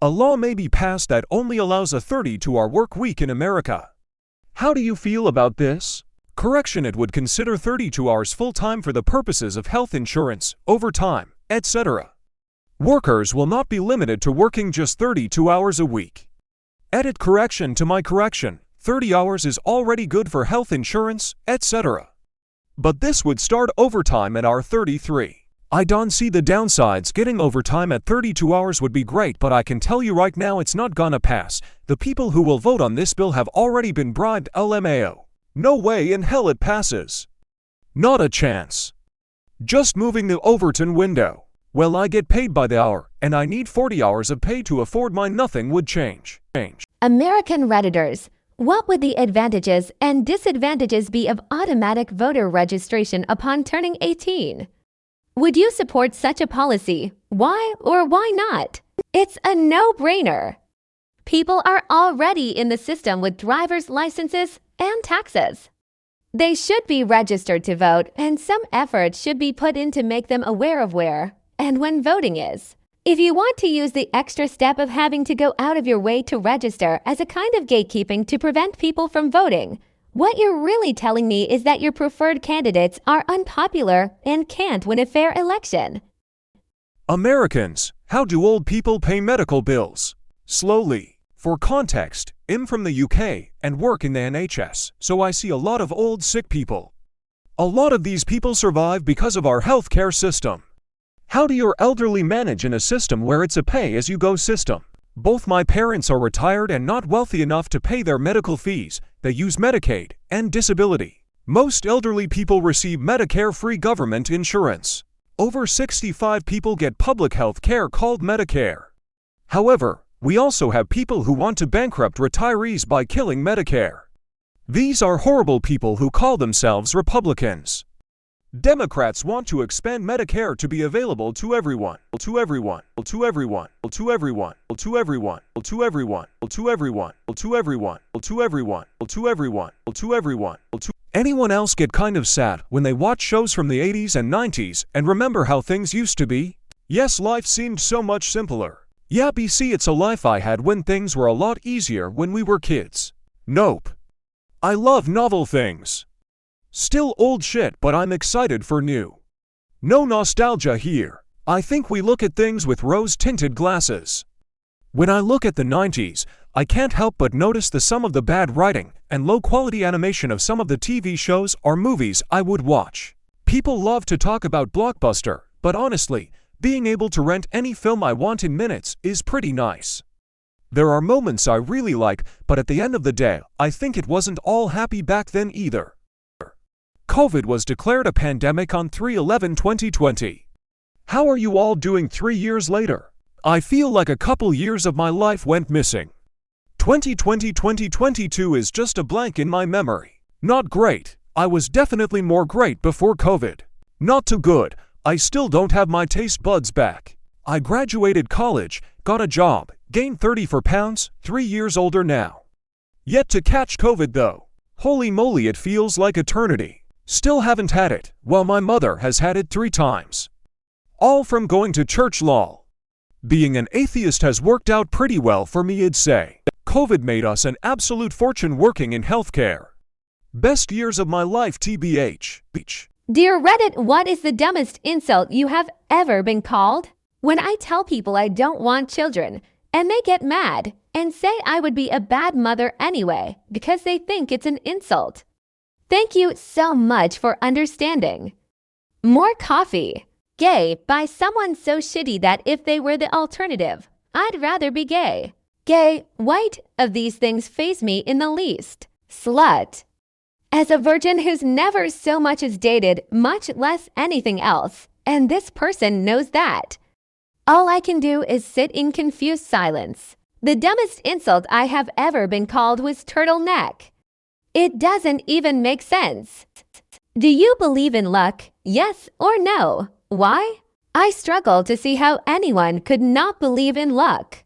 A law may be passed that only allows a 32-hour work week in America. How do you feel about this? Correction, it would consider 32 hours full-time for the purposes of health insurance, overtime, etc. Workers will not be limited to working just 32 hours a week. Edit correction to my correction. 30 hours is already good for health insurance, etc. But this would start overtime at hour 33. I don't see the downsides. Getting overtime at 32 hours would be great, but I can tell you right now it's not gonna pass. The people who will vote on this bill have already been bribed. LMAO. No way in hell it passes. Not a chance. Just moving the Overton window. Well, I get paid by the hour, and I need 40 hours of pay to afford mine. Nothing would change. American Redditors, what would the advantages and disadvantages be of automatic voter registration upon turning 18? Would you support such a policy? Why or why not? It's a no-brainer. People are already in the system with driver's licenses and taxes. They should be registered to vote, and some effort should be put in to make them aware of where and when voting is. If you want to use the extra step of having to go out of your way to register as a kind of gatekeeping to prevent people from voting, what you're really telling me is that your preferred candidates are unpopular and can't win a fair election. Americans, how do old people pay medical bills? Slowly. For context, I'm from the UK and work in the NHS, so I see a lot of old sick people. A lot of these people survive because of our healthcare system. How do your elderly manage in a system where it's a pay-as-you-go system? Both my parents are retired and not wealthy enough to pay their medical fees. They use Medicaid and disability. Most elderly people receive Medicare-free government insurance. Over 65 people get public health care called Medicare. However, we also have people who want to bankrupt retirees by killing Medicare. These are horrible people who call themselves Republicans. Democrats want to expand Medicare to be available to everyone, to everyone, to everyone, to everyone, to everyone, to everyone, to everyone, to everyone, to everyone, to everyone, to everyone, to anyone else. Get kind of sad when they watch shows from the 80s and 90s and remember how things used to be. Yes, life seemed so much simpler. Yeah, BC, it's a life I had when things were a lot easier when we were kids. Nope. I love novel things. Still old shit, but I'm excited for new. No nostalgia here. I think we look at things with rose-tinted glasses. When I look at the 90s, I can't help but notice some of the bad writing and low-quality animation of some of the TV shows or movies I would watch. People love to talk about Blockbuster, but honestly, being able to rent any film I want in minutes is pretty nice. There are moments I really like, but at the end of the day, I think it wasn't all happy back then either. COVID was declared a pandemic on 3/11/2020. How are you all doing 3 years later? I feel like a couple years of my life went missing. 2020-2022 is just a blank in my memory. Not great. I was definitely more great before COVID. Not too good. I still don't have my taste buds back. I graduated college, got a job, gained 34 pounds, 3 years older now. Yet to catch COVID though. Holy moly, it feels like eternity. Still haven't had it, while my mother has had it 3 times. All from going to church lol. Being an atheist has worked out pretty well for me, I'd say. COVID made us an absolute fortune working in healthcare. Best years of my life, TBH. Dear Reddit, what is the dumbest insult you have ever been called? When I tell people I don't want children, and they get mad and say I would be a bad mother anyway because they think it's an insult. Thank you so much for understanding. More coffee. Gay by someone so shitty that if they were the alternative, I'd rather be gay. Gay, white, of these things faze me in the least. Slut. As a virgin who's never so much as dated, much less anything else, and this person knows that. All I can do is sit in confused silence. The dumbest insult I have ever been called was turtleneck. It doesn't even make sense. Do you believe in luck? Yes or no? Why? I struggle to see how anyone could not believe in luck.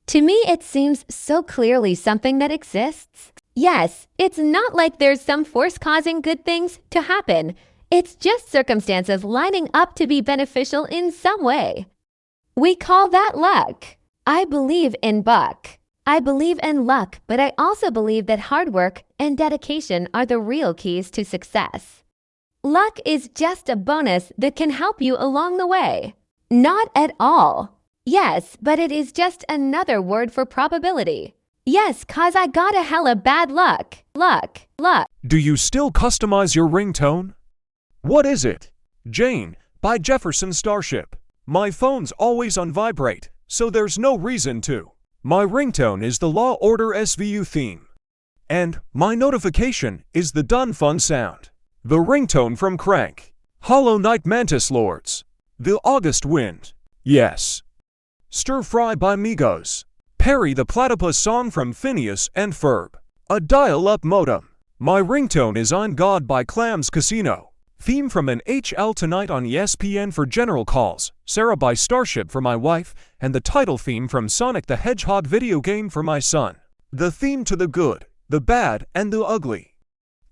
To me, it seems so clearly something that exists. Yes, it's not like there's some force causing good things to happen. It's just circumstances lining up to be beneficial in some way. We call that luck. I believe in luck. I believe in luck, but I also believe that hard work and dedication are the real keys to success. Luck is just a bonus that can help you along the way. Not at all. Yes, but it is just another word for probability. Yes, 'cause I got a hella bad luck. Luck. Do you still customize your ringtone? What is it? Jane, by Jefferson Starship. My phone's always on vibrate, so there's no reason to. My ringtone is the Law Order SVU theme. And my notification is the Done Fun sound. The ringtone from Crank. Hollow Knight Mantis Lords. The August Wind. Yes. Stir Fry by Migos. Perry the Platypus song from Phineas and Ferb. A dial-up modem. My ringtone is On God by Clams Casino. Theme from an HL Tonight on ESPN for general calls. Sarah by Starship for my wife. And the title theme from Sonic the Hedgehog video game for my son. The theme to the good, the bad, and the ugly.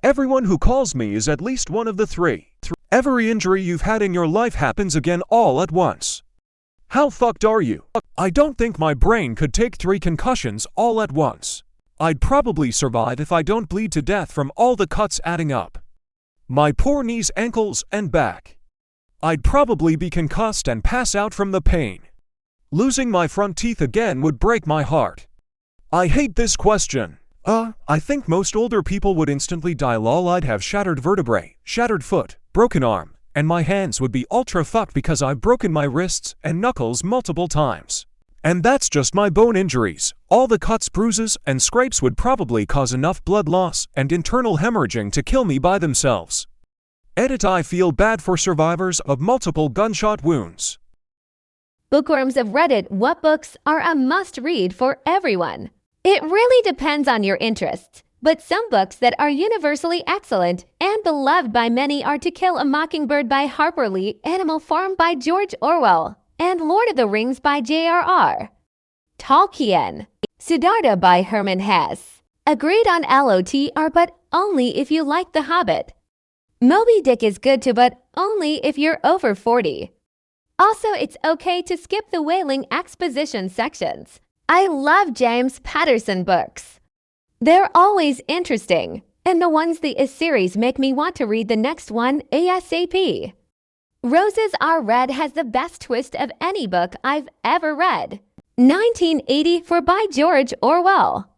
Everyone who calls me is at least one of the three. Every injury you've had in your life happens again all at once. How fucked are you? I don't think my brain could take 3 concussions all at once. I'd probably survive if I don't bleed to death from all the cuts adding up. My poor knees, ankles, and back. I'd probably be concussed and pass out from the pain. Losing my front teeth again would break my heart. I hate this question. I think most older people would instantly die. Lol, I'd have shattered vertebrae, shattered foot, broken arm, and my hands would be ultra fucked because I've broken my wrists and knuckles multiple times. And that's just my bone injuries. All the cuts, bruises, and scrapes would probably cause enough blood loss and internal hemorrhaging to kill me by themselves. Edit. I feel bad for survivors of multiple gunshot wounds. Bookworms of Reddit, what books are a must-read for everyone? It really depends on your interests, but some books that are universally excellent and beloved by many are To Kill a Mockingbird by Harper Lee, Animal Farm by George Orwell, and Lord of the Rings by J.R.R. Tolkien. Siddhartha by Herman Hesse. Agreed on LOTR, but only if you like The Hobbit. Moby Dick is good too, but only if you're over 40. Also, it's okay to skip the whaling exposition sections. I love James Patterson books. They're always interesting, and the ones the series make me want to read the next one ASAP. Roses Are Red has the best twist of any book I've ever read. 1984 by George Orwell.